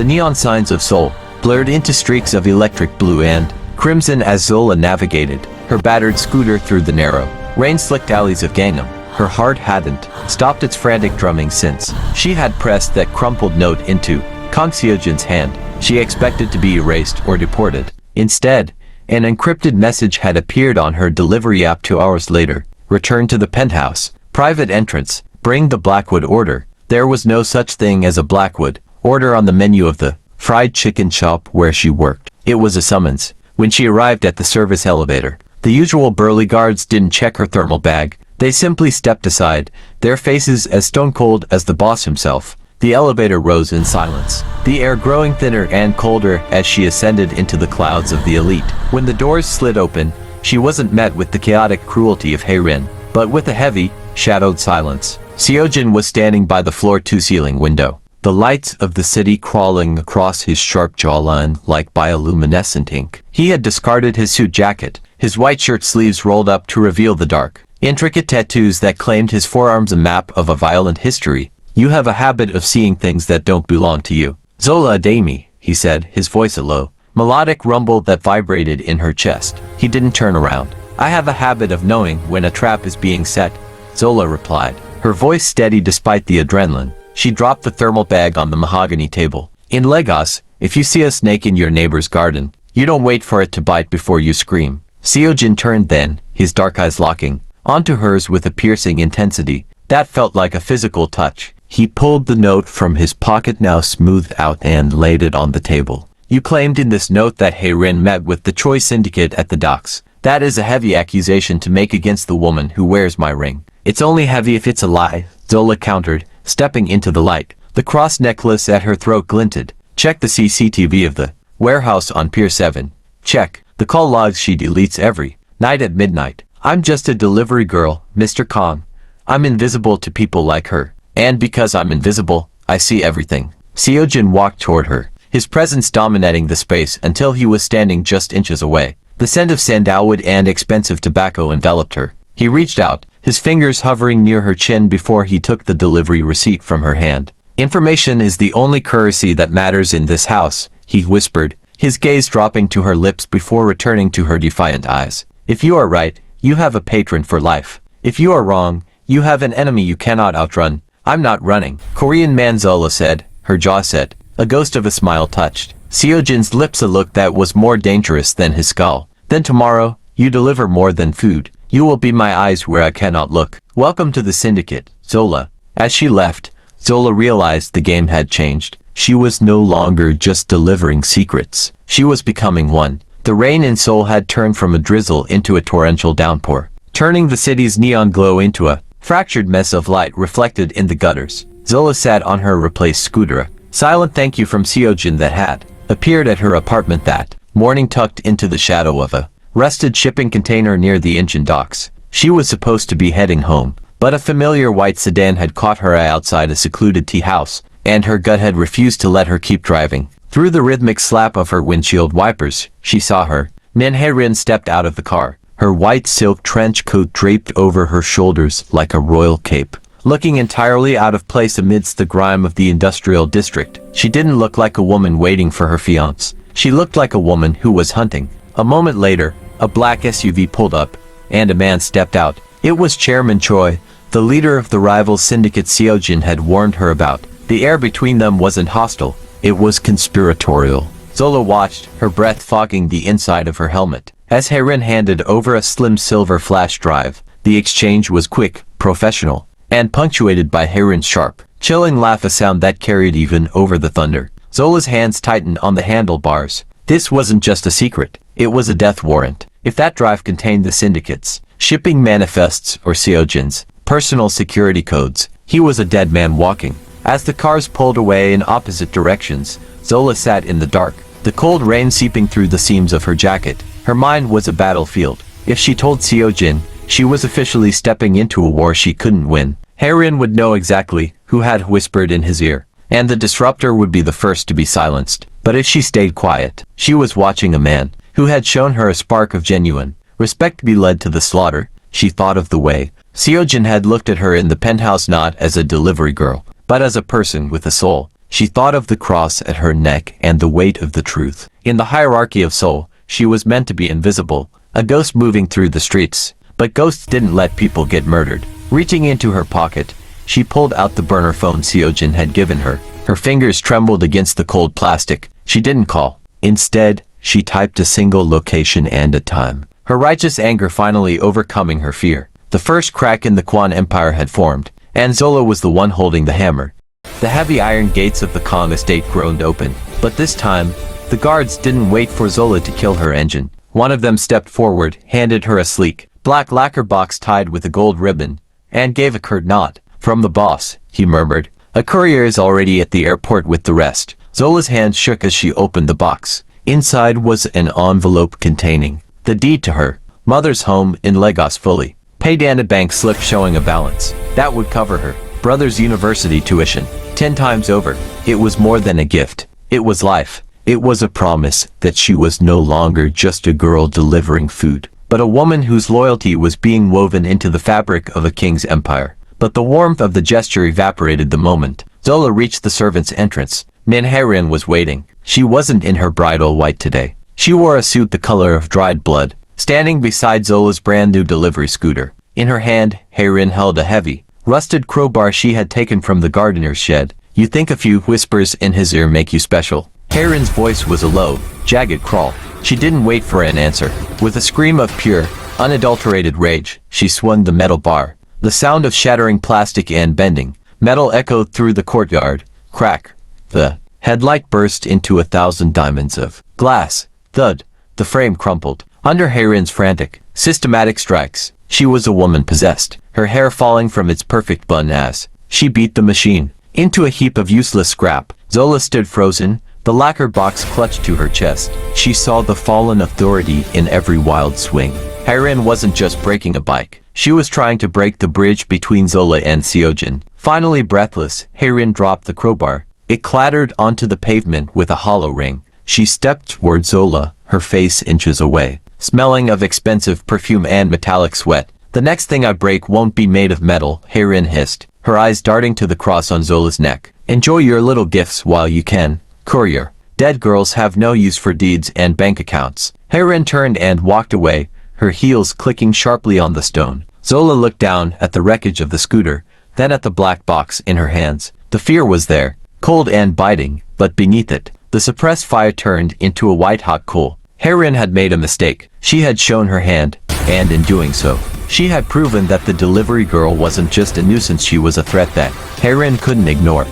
The neon signs of Seoul blurred into streaks of electric blue and crimson as Zola navigated her battered scooter through the narrow, rain-slicked alleys of Gangnam. Her heart hadn't stopped its frantic drumming since she had pressed that crumpled note into Kang Seo-jin's hand. She expected to be erased or deported. Instead, an encrypted message had appeared on her delivery app 2 hours later. Return to the penthouse. Private entrance. Bring the Blackwood order. There was no such thing as a Blackwood order on the menu of the fried chicken shop where she worked. It was a summons. When she arrived at the service elevator, the usual burly guards didn't check her thermal bag. They simply stepped aside, their faces as stone-cold as the boss himself. The elevator rose in silence, the air growing thinner and colder as she ascended into the clouds of the elite. When the doors slid open, she wasn't met with the chaotic cruelty of Hae-rin, but with a heavy, shadowed silence. Seo-jin was standing by the floor-to-ceiling window, the lights of the city crawling across his sharp jawline like bioluminescent ink. He had discarded his suit jacket, his white shirt sleeves rolled up to reveal the dark, intricate tattoos that claimed his forearms, a map of a violent history. You have a habit of seeing things that don't belong to you. Zola Ademi, he said, his voice a low, melodic rumble that vibrated in her chest. He didn't turn around. I have a habit of knowing when a trap is being set, Zola replied, her voice steady despite the adrenaline. She dropped the thermal bag on the mahogany table. In Lagos, if you see a snake in your neighbor's garden, you don't wait for it to bite before you scream. Seo-jin turned then, his dark eyes locking onto hers with a piercing intensity that felt like a physical touch. He pulled the note from his pocket, now smoothed out, and laid it on the table. You claimed in this note that Hae-rin met with the Choi Syndicate at the docks. That is a heavy accusation to make against the woman who wears my ring. It's only heavy if it's a lie, Zola countered, stepping into the light. The cross necklace at her throat glinted. Check the CCTV of the warehouse on Pier 7. Check the call logs she deletes every night at midnight. I'm just a delivery girl, Mr. Kong. I'm invisible to people like her. And because I'm invisible, I see everything. Seo-jin walked toward her, his presence dominating the space until he was standing just inches away. The scent of sandalwood and expensive tobacco enveloped her. He reached out, his fingers hovering near her chin before he took the delivery receipt from her hand. Information is the only currency that matters in this house, he whispered, his gaze dropping to her lips before returning to her defiant eyes. If you are right, you have a patron for life. If you are wrong, you have an enemy you cannot outrun. I'm not running, Korean man, Zola said, her jaw set. A ghost of a smile touched Seo-jin's lips, a look that was more dangerous than his skull. Then tomorrow, you deliver more than food. You will be my eyes where I cannot look. Welcome to the syndicate, Zola. As she left, Zola realized the game had changed. She was no longer just delivering secrets. She was becoming one. The rain in Seoul had turned from a drizzle into a torrential downpour, turning the city's neon glow into a fractured mess of light reflected in the gutters. Zola sat on her replaced scooter. Silent thank you from Seo-jin that had appeared at her apartment that morning, tucked into the shadow of a rusted shipping container near the engine docks. She was supposed to be heading home, but a familiar white sedan had caught her eye outside a secluded tea house, and her gut had refused to let her keep driving. Through the rhythmic slap of her windshield wipers, she saw her. Min Hae-rin stepped out of the car, her white silk trench coat draped over her shoulders like a royal cape, looking entirely out of place amidst the grime of the industrial district. She didn't look like a woman waiting for her fiancé. She looked like a woman who was hunting. A moment later, a black SUV pulled up, and a man stepped out. It was Chairman Choi, the leader of the rival syndicate Seo-jin had warned her about. The air between them wasn't hostile, it was conspiratorial. Zola watched, her breath fogging the inside of her helmet, as Hae-rin handed over a slim silver flash drive. The exchange was quick, professional, and punctuated by Hae-rin's sharp, chilling laugh, a sound that carried even over the thunder. Zola's hands tightened on the handlebars. This wasn't just a secret, it was a death warrant. If that drive contained the syndicate's shipping manifests or Seo-jin's personal security codes, he was a dead man walking. As the cars pulled away in opposite directions, Zola sat in the dark, the cold rain seeping through the seams of her jacket. Her mind was a battlefield. If she told Seo-jin, she was officially stepping into a war she couldn't win. Hae-rin would know exactly who had whispered in his ear, and the disruptor would be the first to be silenced. But if she stayed quiet, she was watching a man who had shown her a spark of genuine respect be led to the slaughter. She thought of the way Seo-jin had looked at her in the penthouse, not as a delivery girl, but as a person with a soul. She thought of the cross at her neck and the weight of the truth. In the hierarchy of Seoul, she was meant to be invisible, a ghost moving through the streets. But ghosts didn't let people get murdered. Reaching into her pocket, she pulled out the burner phone Seojin had given her. Her fingers trembled against the cold plastic. She didn't call. Instead, she typed a single location and a time. Her righteous anger finally overcoming her fear. The first crack in the Kwan Empire had formed, and Zola was the one holding the hammer. The heavy iron gates of the Kong estate groaned open, but this time, the guards didn't wait for Zola to kill her engine. One of them stepped forward, handed her a sleek, black lacquer box tied with a gold ribbon, and gave a curt nod. "From the boss," he murmured. "A courier is already at the airport with the rest." Zola's hand shook as she opened the box. Inside was an envelope containing the deed to her mother's home in Lagos fully paid and a bank slip showing a balance. That would cover her brother's university tuition 10 times over. It was more than a gift. It was life. It was a promise that she was no longer just a girl delivering food, but a woman whose loyalty was being woven into the fabric of a king's empire. But the warmth of the gesture evaporated the moment Zola reached the servants' entrance. Min Hae-rin was waiting. She wasn't in her bridal white today. She wore a suit the color of dried blood, standing beside Zola's brand new delivery scooter. In her hand, Hae-rin held a heavy, rusted crowbar she had taken from the gardener's shed. "You think a few whispers in his ear make you special?" Hae-rin's voice was a low, jagged crawl. She didn't wait for an answer. With a scream of pure, unadulterated rage, she swung the metal bar. The sound of shattering plastic and bending metal echoed through the courtyard. Crack. The headlight burst into 1,000 diamonds of glass. Thud. The frame crumpled. Under Hae-rin's frantic, systematic strikes, she was a woman possessed, her hair falling from its perfect bun as she beat the machine into a heap of useless scrap. Zola stood frozen, the lacquer box clutched to her chest. She saw the fallen authority in every wild swing. Hae-rin wasn't just breaking a bike. She was trying to break the bridge between Zola and Seojin. Finally breathless, Hae-rin dropped the crowbar. It clattered onto the pavement with a hollow ring. She stepped toward Zola, her face inches away, smelling of expensive perfume and metallic sweat. "The next thing I break won't be made of metal," Hae-rin hissed, her eyes darting to the cross on Zola's neck. "Enjoy your little gifts while you can, courier. Dead girls have no use for deeds and bank accounts." Hae-rin turned and walked away, her heels clicking sharply on the stone. Zola looked down at the wreckage of the scooter, then at the black box in her hands. The fear was there, cold and biting, but beneath it, the suppressed fire turned into a white-hot coal. Hae-rin had made a mistake. She had shown her hand, and in doing so, she had proven that the delivery girl wasn't just a nuisance, she was a threat that Hae-rin couldn't ignore.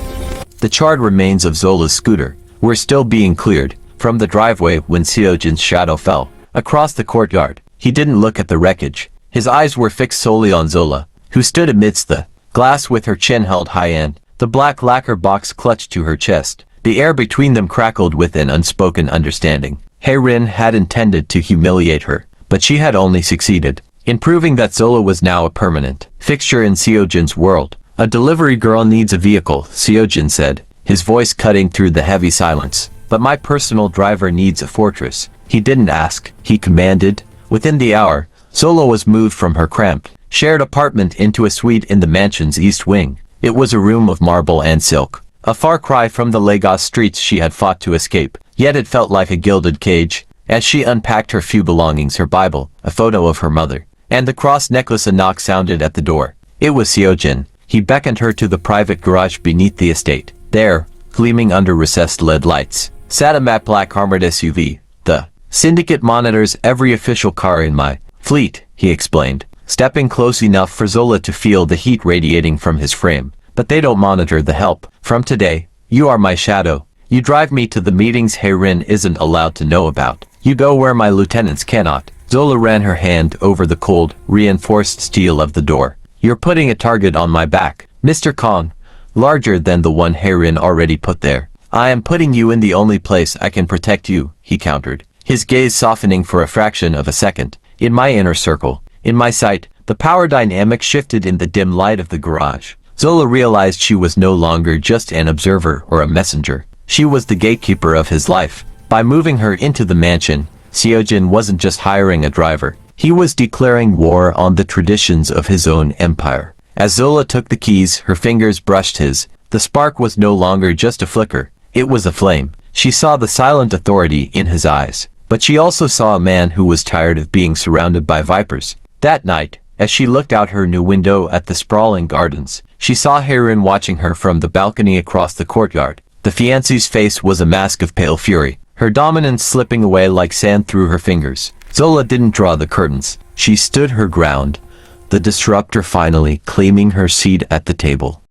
The charred remains of Zola's scooter were still being cleared from the driveway when Seojin's shadow fell across the courtyard. He didn't look at the wreckage. His eyes were fixed solely on Zola, who stood amidst the glass with her chin held high and the black lacquer box clutched to her chest. The air between them crackled with an unspoken understanding. Hae-rin had intended to humiliate her, but she had only succeeded in proving that Zola was now a permanent fixture in Seojin's world. "A delivery girl needs a vehicle," Seojin said, his voice cutting through the heavy silence. "But my personal driver needs a fortress." He didn't ask, he commanded. Within the hour, Zola was moved from her cramped, shared apartment into a suite in the mansion's east wing. It was a room of marble and silk, a far cry from the Lagos streets she had fought to escape, yet it felt like a gilded cage. As she unpacked her few belongings, her Bible, a photo of her mother, and the cross necklace, a knock sounded at the door. It was Seojin. He beckoned her to the private garage beneath the estate. There, gleaming under recessed LED lights, sat a matte black armored SUV. "The syndicate monitors every official car in my fleet," he explained, stepping close enough for Zola to feel the heat radiating from his frame. "But they don't monitor the help. From today, you are my shadow. You drive me to the meetings Hae-rin isn't allowed to know about. You go where my lieutenants cannot." Zola ran her hand over the cold, reinforced steel of the door. "You're putting a target on my back, Mr. Kong, larger than the one Hae-rin already put there. I am putting you in the only place I can protect you," he countered, his gaze softening for a fraction of a second. "In my inner circle, in my sight." The power dynamic shifted in the dim light of the garage. Zola realized she was no longer just an observer or a messenger. She was the gatekeeper of his life. By moving her into the mansion, Seojin wasn't just hiring a driver. He was declaring war on the traditions of his own empire. As Zola took the keys, her fingers brushed his The spark was no longer just a flicker. It was a flame. She saw the silent authority in his eyes. But she also saw a man who was tired of being surrounded by vipers. That night, as she looked out her new window at the sprawling gardens, she saw Heron watching her from the balcony across the courtyard. The fiancée's face was a mask of pale fury, her dominance slipping away like sand through her fingers. Zola didn't draw the curtains. She stood her ground, the disruptor finally claiming her seat at the table.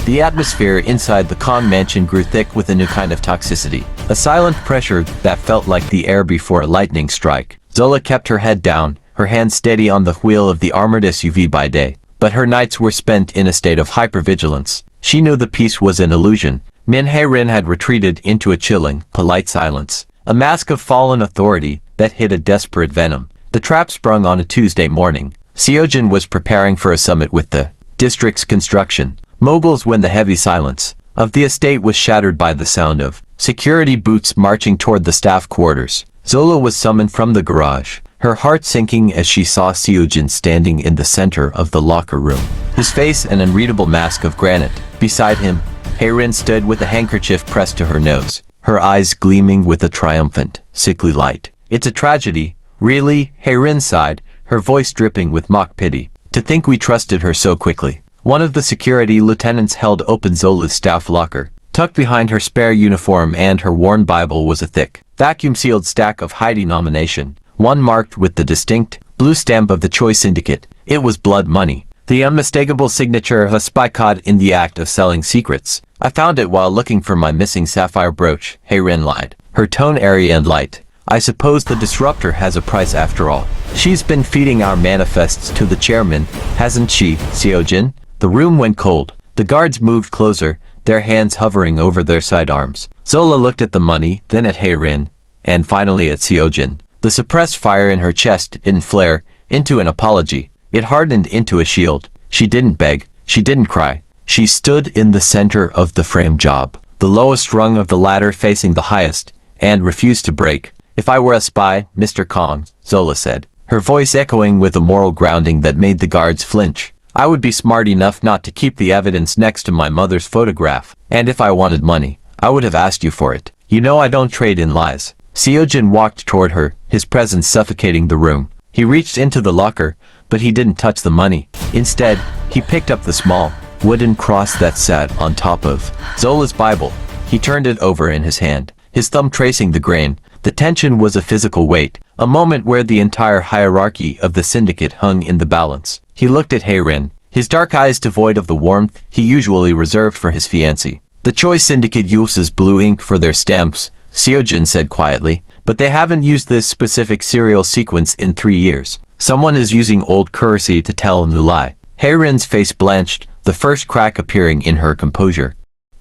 The atmosphere inside the Khan mansion grew thick with a new kind of toxicity, a silent pressure that felt like the air before a lightning strike. Zola kept her head down, her hand steady on the wheel of the armored SUV by day, but her nights were spent in a state of hypervigilance. She knew the peace was an illusion. Min Hae-rin had retreated into a chilling, polite silence, a mask of fallen authority that hid a desperate venom. The trap sprung on a Tuesday morning. Seojin was preparing for a summit with the district's construction moguls when the heavy silence of the estate was shattered by the sound of security boots marching toward the staff quarters. Zola was summoned from the garage, her heart sinking as she saw Seojin standing in the center of the locker room, his face an unreadable mask of granite. Beside him, Hae-rin stood with a handkerchief pressed to her nose, her eyes gleaming with a triumphant, sickly light. "It's a tragedy, really?" Hae-rin sighed, her voice dripping with mock pity. "To think we trusted her so quickly." One of the security lieutenants held open Zola's staff locker. Tucked behind her spare uniform and her worn Bible was a thick, vacuum-sealed stack of high denomination, one marked with the distinct, blue stamp of the Choi Syndicate. It was blood money, the unmistakable signature of a spy caught in the act of selling secrets. "I found it while looking for my missing sapphire brooch," Hae-rin lied, her tone airy and light. "I suppose the disruptor has a price after all. She's been feeding our manifests to the chairman, hasn't she, Seojin?" The room went cold. The guards moved closer, their hands hovering over their sidearms. Zola looked at the money, then at Hae-rin, and finally at Seojin. The suppressed fire in her chest didn't flare into an apology. It hardened into a shield. She didn't beg. She didn't cry. She stood in the center of the frame job, the lowest rung of the ladder facing the highest, and refused to break. "If I were a spy, Mr. Kong," Zola said, her voice echoing with a moral grounding that made the guards flinch, "I would be smart enough not to keep the evidence next to my mother's photograph. And if I wanted money, I would have asked you for it. You know I don't trade in lies." Seojin walked toward her, his presence suffocating the room. He reached into the locker, but he didn't touch the money. Instead, he picked up the small, wooden cross that sat on top of Zola's Bible. He turned it over in his hand, his thumb tracing the grain. The tension was a physical weight, a moment where the entire hierarchy of the syndicate hung in the balance. He looked at Hae-rin, his dark eyes devoid of the warmth he usually reserved for his fiancée. "The Choi Syndicate uses blue ink for their stamps," Seojin said quietly, "but they haven't used this specific serial sequence in 3 years. Someone is using old currency to tell a new lie." Hae-rin's face blanched, the first crack appearing in her composure.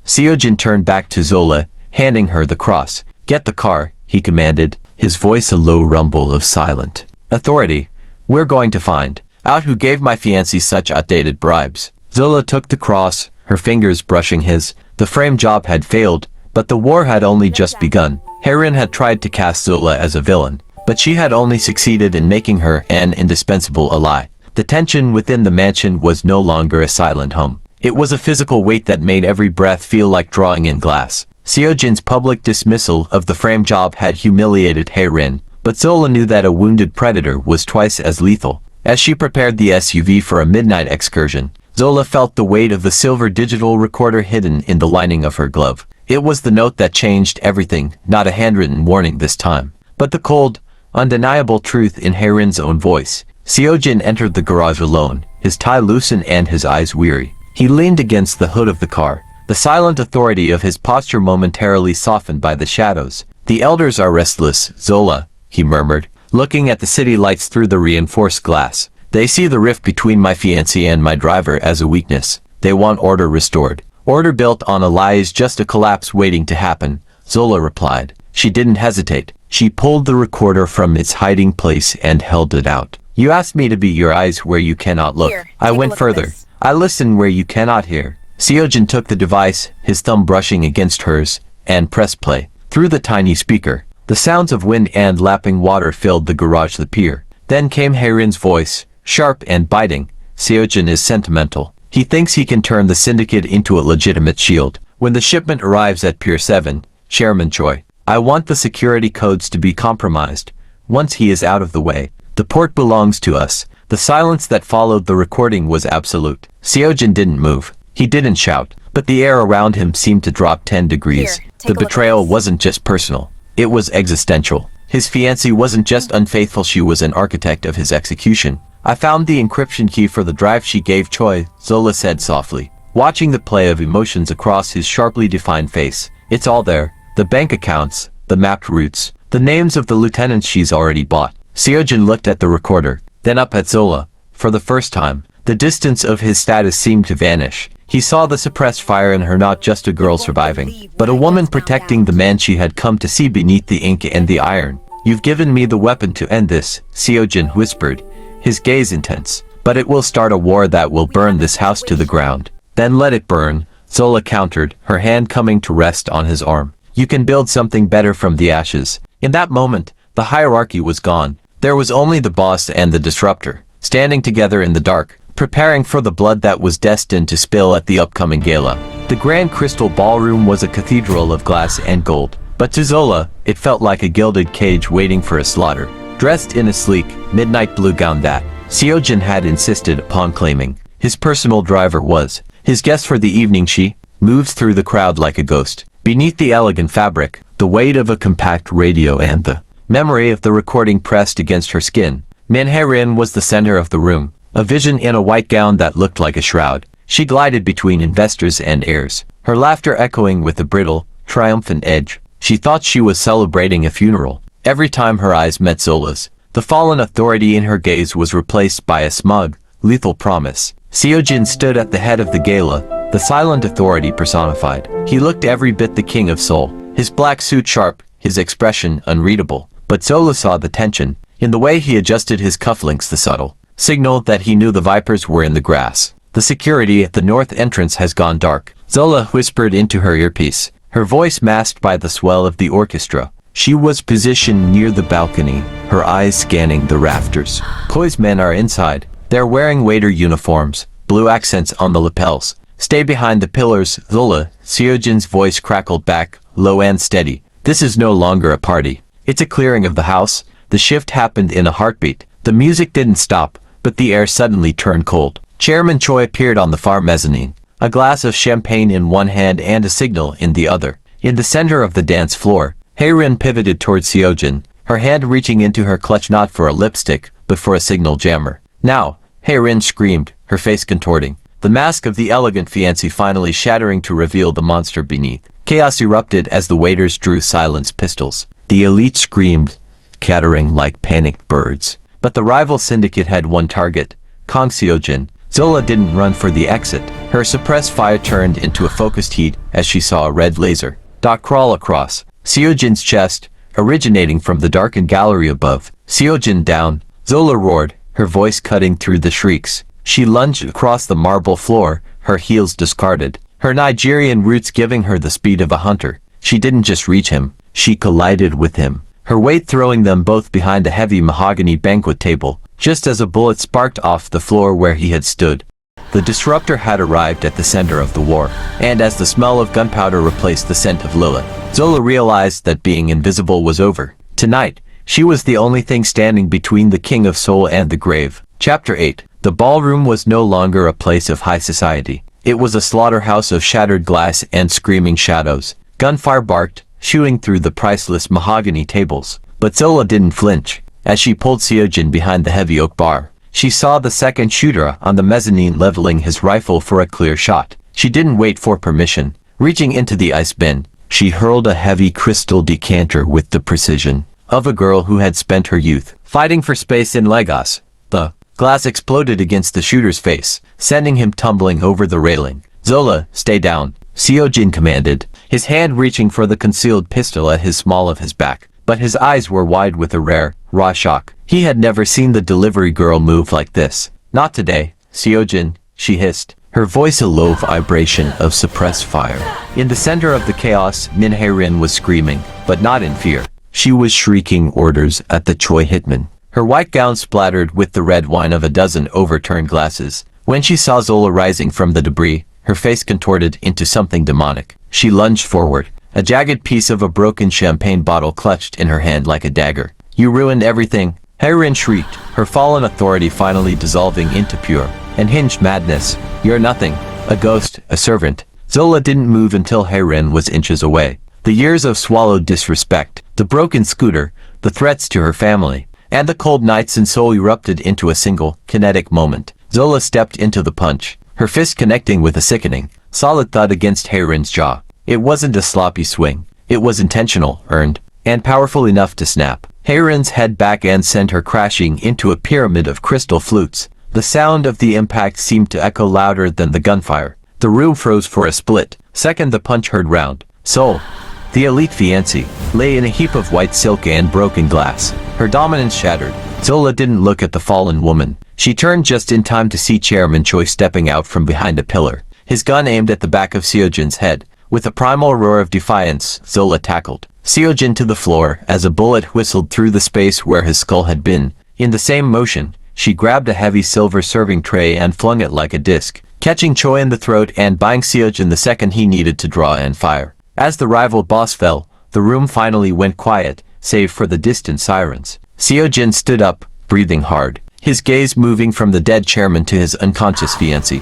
Seojin turned back to Zola, handing her the cross. "Get the car," he commanded, his voice a low rumble of silent authority. "We're going to find out who gave my fiancé such outdated bribes." Zola took the cross, her fingers brushing his. The frame job had failed, but the war had only just begun. Hae-rin had tried to cast Zola as a villain, but she had only succeeded in making her an indispensable ally. The tension within the mansion was no longer a silent hum. It was a physical weight that made every breath feel like drawing in glass. Seojin's public dismissal of the frame job had humiliated Hae-rin, but Zola knew that a wounded predator was twice as lethal. As she prepared the SUV for a midnight excursion, Zola felt the weight of the silver digital recorder hidden in the lining of her glove. It was the note that changed everything, not a handwritten warning this time, but the cold, undeniable truth in Hae-rin's own voice. Seojin entered the garage alone, his tie loosened and his eyes weary. He leaned against the hood of the car, the silent authority of his posture momentarily softened by the shadows. "The elders are restless, Zola," he murmured, looking at the city lights through the reinforced glass. "They see the rift between my fiancé and my driver as a weakness. They want order restored." "Order built on a lie is just a collapse waiting to happen," Zola replied. She didn't hesitate. She pulled the recorder from its hiding place and held it out. "You asked me to be your eyes where you cannot look. Here, I went further. I listened where you cannot hear." Seojin took the device, his thumb brushing against hers, and pressed play. Through the tiny speaker, the sounds of wind and lapping water filled the garage, the pier. Then came Hae-rin's voice, sharp and biting. "Seojin is sentimental. He thinks he can turn the syndicate into a legitimate shield. When the shipment arrives at Pier 7, Chairman Choi, I want the security codes to be compromised. Once he is out of the way, the port belongs to us. The silence that followed the recording was absolute. Seojin didn't move. He didn't shout, but the air around him seemed to drop 10 degrees. The betrayal wasn't just personal. It was existential. His fiancée wasn't just unfaithful, she was an architect of his execution. I found the encryption key for the drive she gave Choi, Zola said softly, watching the play of emotions across his sharply defined face. It's all there. The bank accounts, the mapped routes, the names of the lieutenants she's already bought. Seojin looked at the recorder, then up at Zola. For the first time, the distance of his status seemed to vanish. He saw the suppressed fire in her, not just a girl surviving, but a woman protecting the man she had come to see beneath the ink and the iron. You've given me the weapon to end this, Seojin whispered, his gaze intense. But it will start a war that will burn this house to the ground. Then let it burn, Zola countered, her hand coming to rest on his arm. You can build something better from the ashes. In that moment, the hierarchy was gone. There was only the boss and the disruptor, standing together in the dark, preparing for the blood that was destined to spill at the upcoming gala. The Grand Crystal Ballroom was a cathedral of glass and gold, but to Zola, it felt like a gilded cage waiting for a slaughter. Dressed in a sleek, midnight blue gown that Seojin had insisted upon claiming his personal driver was his guest for the evening, she moved through the crowd like a ghost. Beneath the elegant fabric, the weight of a compact radio and the memory of the recording pressed against her skin. Min Hae-rin was the center of the room, a vision in a white gown that looked like a shroud. She glided between investors and heirs, her laughter echoing with a brittle, triumphant edge. She thought she was celebrating a funeral. Every time her eyes met Zola's, the fallen authority in her gaze was replaced by a smug, lethal promise. Seojin stood at the head of the gala, the silent authority personified. He looked every bit the king of Seoul, his black suit sharp, his expression unreadable. But Zola saw the tension in the way he adjusted his cufflinks, the subtle signal that he knew the vipers were in the grass. The security at the north entrance has gone dark, Zola whispered into her earpiece, her voice masked by the swell of the orchestra. She was positioned near the balcony, her eyes scanning the rafters. Koi's men are inside. They're wearing waiter uniforms, blue accents on the lapels. Stay behind the pillars, Zola. Seojin's voice crackled back, low and steady. This is no longer a party. It's a clearing of the house. The shift happened in a heartbeat. The music didn't stop, but the air suddenly turned cold. Chairman Choi appeared on the far mezzanine, a glass of champagne in one hand and a signal in the other. In the center of the dance floor, Hae-rin pivoted towards Seojin, her hand reaching into her clutch not for a lipstick, but for a signal jammer. Now, Hae-rin screamed, her face contorting, the mask of the elegant fiancé finally shattering to reveal the monster beneath. Chaos erupted as the waiters drew silenced pistols. The elite screamed, scattering like panicked birds. But the rival syndicate had one target, Kang Seojin. Zola didn't run for the exit. Her suppressed fire turned into a focused heat as she saw a red laser dot crawl across Seojin's chest, originating from the darkened gallery above. Seojin down, Zola roared, her voice cutting through the shrieks. She lunged across the marble floor, her heels discarded, her Nigerian roots giving her the speed of a hunter. She didn't just reach him, she collided with him, her weight throwing them both behind a heavy mahogany banquet table, just as a bullet sparked off the floor where he had stood. The disruptor had arrived at the center of the war, and as the smell of gunpowder replaced the scent of Lilith, Zola realized that being invisible was over. Tonight, she was the only thing standing between the King of Seoul and the grave. Chapter 8. The ballroom was no longer a place of high society. It was a slaughterhouse of shattered glass and screaming shadows. Gunfire barked, shooting through the priceless mahogany tables. But Zola didn't flinch. As she pulled Seojin behind the heavy oak bar, she saw the second shooter on the mezzanine leveling his rifle for a clear shot. She didn't wait for permission. Reaching into the ice bin, she hurled a heavy crystal decanter with the precision of a girl who had spent her youth fighting for space in Lagos. The glass exploded against the shooter's face, sending him tumbling over the railing. Zola, stay down, Seojin commanded, his hand reaching for the concealed pistol at his small of his back. But his eyes were wide with a rare, raw shock. He had never seen the delivery girl move like this. Not today, Seojin, she hissed, her voice a low vibration of suppressed fire. In the center of the chaos, Min Hae-rin was screaming, but not in fear. She was shrieking orders at the Choi hitman. Her white gown splattered with the red wine of a dozen overturned glasses. When she saw Zola rising from the debris, her face contorted into something demonic. She lunged forward, a jagged piece of a broken champagne bottle clutched in her hand like a dagger. "You ruined everything," Heirin shrieked, her fallen authority finally dissolving into pure, unhinged madness. "You're nothing. A ghost, a servant." Zola didn't move until Heirin was inches away. The years of swallowed disrespect, the broken scooter, the threats to her family, and the cold nights in Seoul erupted into a single, kinetic moment. Zola stepped into the punch, her fist connecting with a sickening, solid thud against Heirin's jaw. It wasn't a sloppy swing. It was intentional, earned, and powerful enough to snap Heirin's head back and send her crashing into a pyramid of crystal flutes. The sound of the impact seemed to echo louder than the gunfire. The room froze for a split second. The punch heard round. Seoul, the elite fiancée, lay in a heap of white silk and broken glass, her dominance shattered. Zola didn't look at the fallen woman. She turned just in time to see Chairman Choi stepping out from behind a pillar, his gun aimed at the back of Seojin's head. With a primal roar of defiance, Zola tackled Seojin to the floor as a bullet whistled through the space where his skull had been. In the same motion, she grabbed a heavy silver serving tray and flung it like a disc, catching Choi in the throat and buying Seojin the second he needed to draw and fire. As the rival boss fell, the room finally went quiet, save for the distant sirens. Seojin stood up, breathing hard, his gaze moving from the dead chairman to his unconscious fiancée.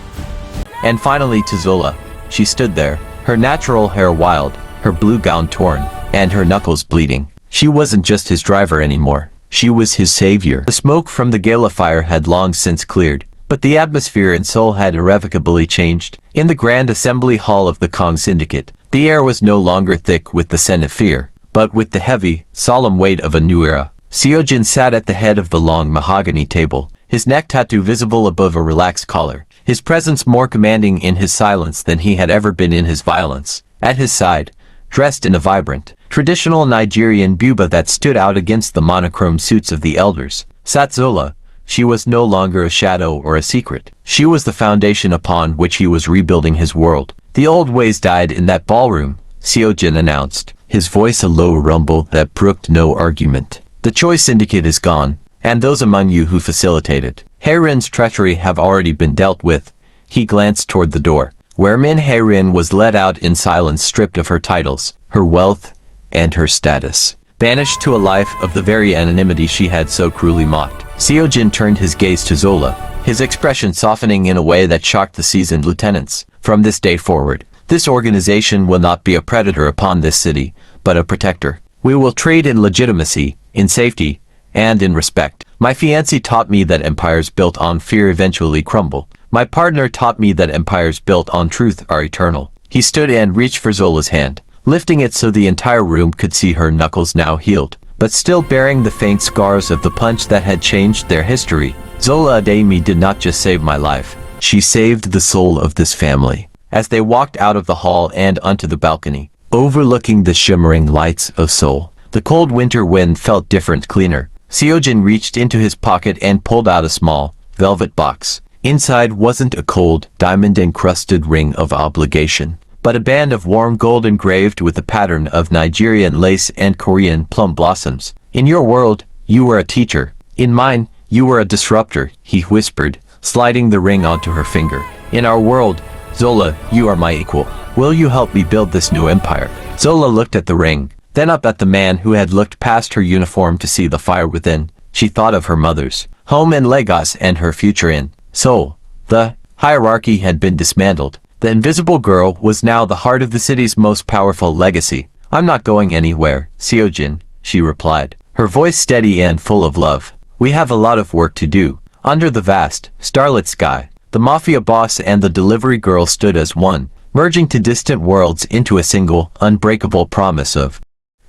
And finally to Zola. She stood there, her natural hair wild, her blue gown torn, and her knuckles bleeding. She wasn't just his driver anymore. She was his savior. The smoke from the gala fire had long since cleared, but the atmosphere in Seoul had irrevocably changed. In the Grand Assembly Hall of the Kong Syndicate, the air was no longer thick with the scent of fear, but with the heavy, solemn weight of a new era. Seojin sat at the head of the long mahogany table, his neck tattoo visible above a relaxed collar, his presence more commanding in his silence than he had ever been in his violence. At his side, dressed in a vibrant, traditional Nigerian buba that stood out against the monochrome suits of the elders, sat Zola. She was no longer a shadow or a secret. She was the foundation upon which he was rebuilding his world. "The old ways died in that ballroom," Seojin announced, his voice a low rumble that brooked no argument. "The Choi Syndicate is gone, and those among you who facilitated Heirin's treachery have already been dealt with." He glanced toward the door, where Min Heirin was led out in silence, stripped of her titles, her wealth, and her status, banished to a life of the very anonymity she had so cruelly mocked. Seojin turned his gaze to Zola, his expression softening in a way that shocked the seasoned lieutenants. "From this day forward, this organization will not be a predator upon this city, but a protector. We will trade in legitimacy, in safety, and in respect. My fiancé taught me that empires built on fear eventually crumble. My partner taught me that empires built on truth are eternal." He stood and reached for Zola's hand, lifting it so the entire room could see her knuckles now healed, but still bearing the faint scars of the punch that had changed their history. "Zola Adeyemi did not just save my life. She saved the soul of this family." As they walked out of the hall and onto the balcony, overlooking the shimmering lights of Seoul, the cold winter wind felt different, cleaner. Seojin reached into his pocket and pulled out a small, velvet box. Inside wasn't a cold, diamond-encrusted ring of obligation, but a band of warm gold engraved with a pattern of Nigerian lace and Korean plum blossoms. "In your world, you were a teacher. In mine, you were a disruptor," he whispered, sliding the ring onto her finger. "In our world, Zola, you are my equal. Will you help me build this new empire?" Zola looked at the ring, then up at the man who had looked past her uniform to see the fire within. She thought of her mother's home in Lagos and her future in Seoul. The hierarchy had been dismantled. The invisible girl was now the heart of the city's most powerful legacy. "I'm not going anywhere, Seojin," she replied, her voice steady and full of love. "We have a lot of work to do." Under the vast, starlit sky, the Mafia boss and the delivery girl stood as one, merging to distant worlds into a single, unbreakable promise of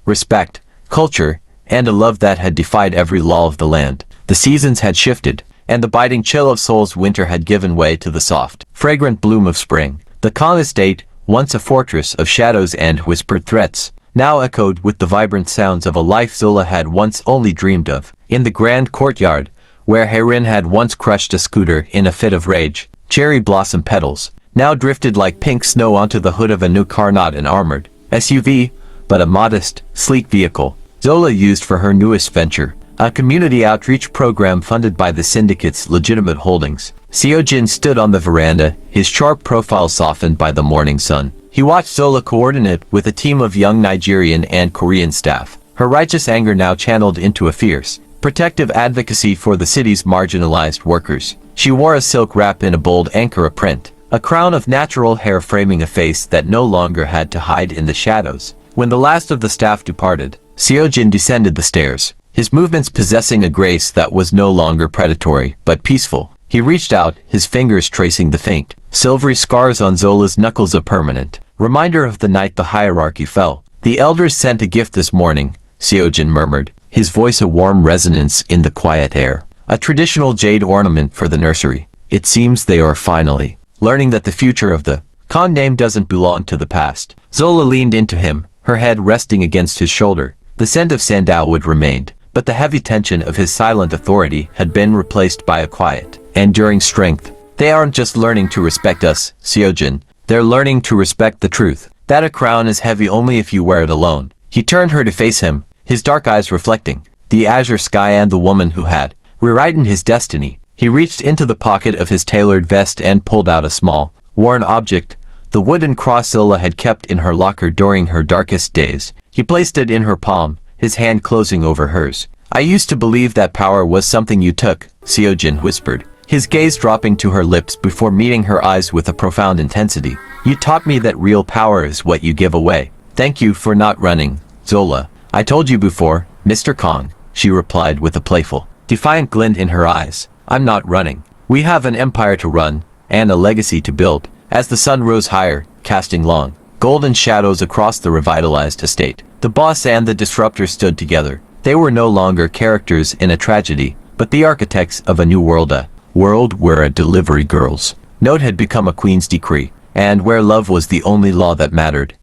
respect, culture, and a love that had defied every law of the land. The seasons had shifted, and the biting chill of Seoul's winter had given way to the soft, fragrant bloom of spring. The Kong estate, once a fortress of shadows and whispered threats, now echoed with the vibrant sounds of a life Zola had once only dreamed of. In the grand courtyard, where Heirin had once crushed a scooter in a fit of rage, cherry blossom petals now drifted like pink snow onto the hood of a new car, not an armored SUV, but a modest, sleek vehicle Zola used for her newest venture, a community outreach program funded by the syndicate's legitimate holdings. Seojin stood on the veranda, his sharp profile softened by the morning sun. He watched Zola coordinate with a team of young Nigerian and Korean staff, her righteous anger now channeled into a fierce, protective advocacy for the city's marginalized workers. She wore a silk wrap in a bold Ankara print, a crown of natural hair framing a face that no longer had to hide in the shadows. When the last of the staff departed, Seojin descended the stairs, his movements possessing a grace that was no longer predatory, but peaceful. He reached out, his fingers tracing the faint, silvery scars on Zola's knuckles, a permanent reminder of the night the hierarchy fell. The elders sent a gift this morning, Seojin murmured, his voice a warm resonance in the quiet air. A traditional jade ornament for the nursery. It seems they are finally learning that the future of the Khan name doesn't belong to the past. Zola leaned into him, her head resting against his shoulder. The scent of sandalwood remained, but the heavy tension of his silent authority had been replaced by a quiet, enduring strength. They aren't just learning to respect us, Seojin. They're learning to respect the truth, that a crown is heavy only if you wear it alone. He turned her to face him, his dark eyes reflecting the azure sky and the woman who had rewritten his destiny. He reached into the pocket of his tailored vest and pulled out a small, worn object, the wooden cross Zola had kept in her locker during her darkest days. He placed it in her palm, his hand closing over hers. I used to believe that power was something you took, Seojin whispered, his gaze dropping to her lips before meeting her eyes with a profound intensity. You taught me that real power is what you give away. Thank you for not running, Zola. I told you before, Mr. Kong, she replied with a playful, defiant glint in her eyes. I'm not running. We have an empire to run, and a legacy to build. As the sun rose higher, casting long, golden shadows across the revitalized estate, the boss and the disruptor stood together. They were no longer characters in a tragedy, but the architects of a new world, a world where a delivery girl's note had become a queen's decree, and where love was the only law that mattered.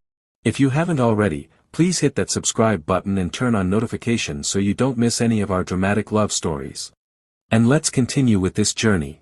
If you haven't already, please hit that subscribe button and turn on notifications so you don't miss any of our dramatic love stories. And let's continue with this journey.